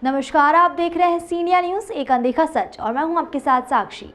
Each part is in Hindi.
नमस्कार, आप देख रहे हैं सीनियर न्यूज एक अनदेखा सच और मैं हूं आपके साथ साक्षी।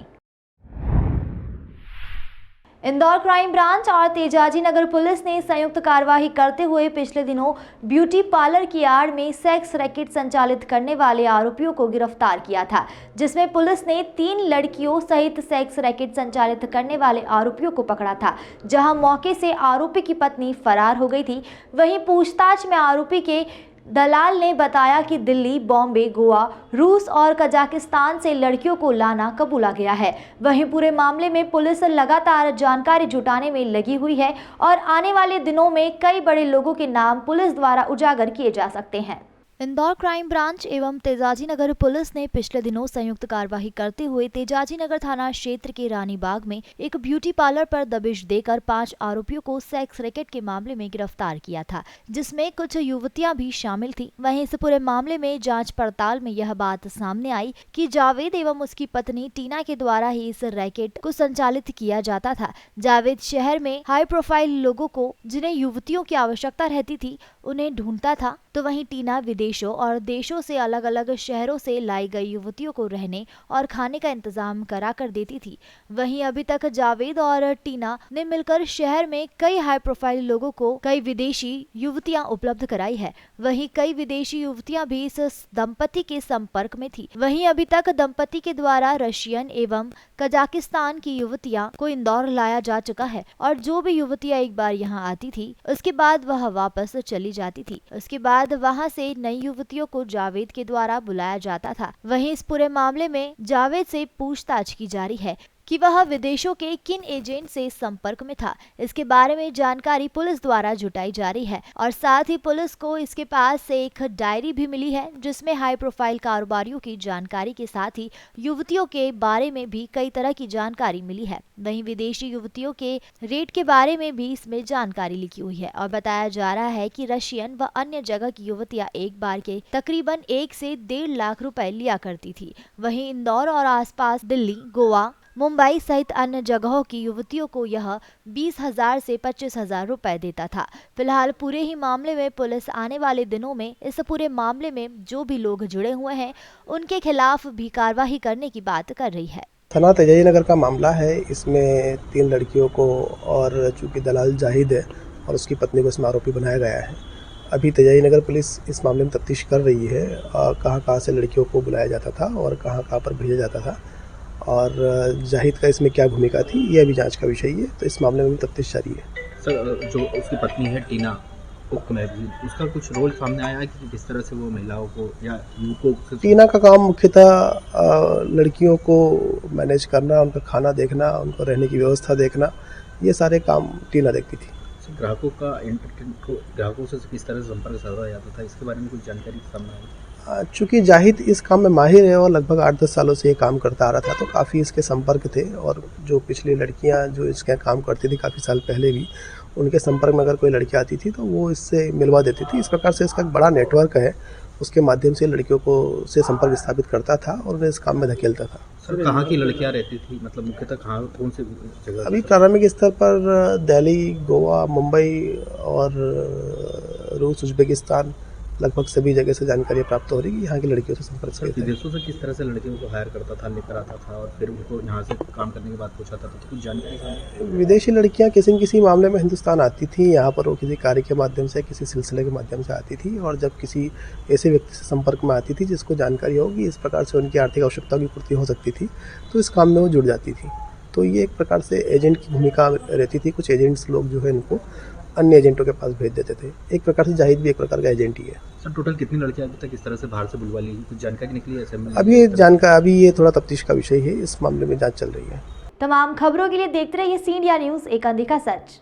इंदौर क्राइम ब्रांच और तेजाजी नगर पुलिस ने संयुक्त कार्रवाई करते हुए पिछले दिनों ब्यूटी पार्लर की आड़ में सेक्स रैकेट संचालित करने वाले आरोपियों को गिरफ्तार किया था, जिसमें पुलिस ने 3 लड़कियों सहित सेक्स रैकेट संचालित करने वाले आरोपियों को पकड़ा था। जहां मौके से आरोपी की पत्नी फरार हो गई थी। वहीं पूछताछ में आरोपी के दलाल ने बताया कि दिल्ली, बॉम्बे, गोवा, रूस और कजाकिस्तान से लड़कियों को लाना कबूला गया है। वहीं पूरे मामले में पुलिस लगातार जानकारी जुटाने में लगी हुई है और आने वाले दिनों में कई बड़े लोगों के नाम पुलिस द्वारा उजागर किए जा सकते हैं। इंदौर क्राइम ब्रांच एवं तेजाजी नगर पुलिस ने पिछले दिनों संयुक्त कार्रवाई करते हुए तेजाजी नगर थाना क्षेत्र के रानीबाग में एक ब्यूटी पार्लर पर दबिश देकर 5 आरोपियों को सेक्स रैकेट के मामले में गिरफ्तार किया था, जिसमें कुछ युवतियां भी शामिल थी। वहीं इस पूरे मामले में जांच पड़ताल में यह बात सामने आई कि जावेद एवं उसकी पत्नी टीना के द्वारा ही इस रैकेट को संचालित किया जाता था। जावेद शहर में हाई प्रोफाइल लोगों को, जिन्हें युवतियों की आवश्यकता रहती थी, उन्हें ढूंढता था, तो वहीं टीना विदेशों और देशों से अलग अलग शहरों से लाई गई युवतियों को रहने और खाने का इंतजाम करा कर देती थी। वहीं अभी तक जावेद और टीना ने मिलकर शहर में कई हाई प्रोफाइल लोगों को कई विदेशी युवतियां उपलब्ध कराई है। वहीं कई विदेशी युवतियां भी इस दंपति के संपर्क में थी। वहीं अभी तक दंपति के द्वारा रशियन एवं कजाकिस्तान की युवतियां को इंदौर लाया जा चुका है और जो भी युवतियां एक बार यहां आती थी, उसके बाद वह वापस चली जाती थी। उसके बाद वहां से नई युवतियों को जावेद के द्वारा बुलाया जाता था। वहीं इस पूरे मामले में जावेद से पूछताछ की जा रही है कि वह विदेशों के किन एजेंट से संपर्क में था। इसके बारे में जानकारी पुलिस द्वारा जुटाई जा रही है और साथ ही पुलिस को इसके पास से एक डायरी भी मिली है, जिसमें हाई प्रोफाइल कारोबारियों की जानकारी के साथ ही युवतियों के बारे में भी कई तरह की जानकारी मिली है। वहीं विदेशी युवतियों के रेट के बारे में भी इसमें जानकारी लिखी हुई है और बताया जा रहा है कि रशियन व अन्य जगह की युवतियां एक बार के तकरीबन 1 से 1.5 लाख रुपए लिया करती थी। वहीं इंदौर और आसपास दिल्ली, गोवा, मुंबई सहित अन्य जगहों की युवतियों को यह 20,000 से 25,000 रुपए देता था। फिलहाल पूरे ही मामले में पुलिस आने वाले दिनों में इस पूरे मामले में जो भी लोग जुड़े हुए हैं, उनके खिलाफ भी कार्रवाई करने की बात कर रही है। थाना तेजाजी नगर का मामला है। इसमें 3 लड़कियों को और चूंकि दलाल जाहिद है और उसकी पत्नी को इसमें आरोपी बनाया गया है। अभी तेजाजी नगर पुलिस इस मामले में तफ्तीश कर रही है कहाँ से लड़कियों को बुलाया जाता था और कहाँ पर भेजा जाता था और जाहिद का इसमें क्या भूमिका थी, ये अभी जांच का विषय है। तो इस मामले में भी तफ्तीश जारी है। सर, जो उसकी पत्नी है टीना उसका कुछ रोल सामने आया है कि किस तरह से वो महिलाओं को या उनको? टीना का काम मुख्यतः लड़कियों को मैनेज करना, उनका खाना देखना, उनको रहने की व्यवस्था देखना, ये सारे काम टीना देखती थी। ग्राहकों से किस तरह से संपर्क साधा जाता था, इसके बारे में कुछ जानकारी सामने आई? चूँकि जाहिद इस काम में माहिर है और लगभग 8-10 सालों से ये काम करता आ रहा था, तो काफ़ी इसके संपर्क थे और जो पिछली लड़कियां जो इसका काम करती थी काफ़ी साल पहले भी, उनके संपर्क में अगर कोई लड़की आती थी तो वो इससे मिलवा देती थी। इस प्रकार से इसका एक बड़ा नेटवर्क है, उसके माध्यम से लड़कियों को से संपर्क स्थापित करता था और उन्हें इस काम में धकेलता था। सर, कहाँ की लड़कियां रहती थी, मतलब मुख्यतः कहाँ, कौन से जगह? अभी प्रारंभिक स्तर पर दिल्ली, गोवा, मुंबई और रूस, उज्बेकिस्तान, लगभग सभी जगह से जानकारी प्राप्त हो रही है कि यहाँ की लड़कियों से संपर्क से। विदेशों से किस तरह से लड़कियों को हायर करता था, लेकर आता था और फिर उनको यहाँ से काम करने के बाद पूछाता था, तो कुछ जानकारी? विदेशी लड़कियाँ किसी न किसी मामले में हिंदुस्तान आती थी, यहाँ पर वो किसी कार्य के माध्यम से, किसी सिलसिले के माध्यम से आती थी और जब किसी ऐसे व्यक्ति से संपर्क में आती थी जिसको जानकारी होगी इस प्रकार से उनकी आर्थिक आवश्यकताओं की पूर्ति हो सकती थी, तो इस काम में वो जुड़ जाती थी। तो ये एक प्रकार से एजेंट की भूमिका रहती थी। कुछ एजेंट्स लोग जो है इनको अन्य एजेंटों के पास भेज देते थे। एक प्रकार से जाहिद भी एक प्रकार का एजेंट ही है। सर, टोटल कितनी लड़कियां अभी तक इस तरह से बाहर से बुलवा ली, कुछ जानकारी निकली है? अभी ये थोड़ा तफ्तीश का विषय है, इस मामले में जांच चल रही है। तमाम खबरों के लिए देखते रहिए सीनियर न्यूज एक अनदेखा सच।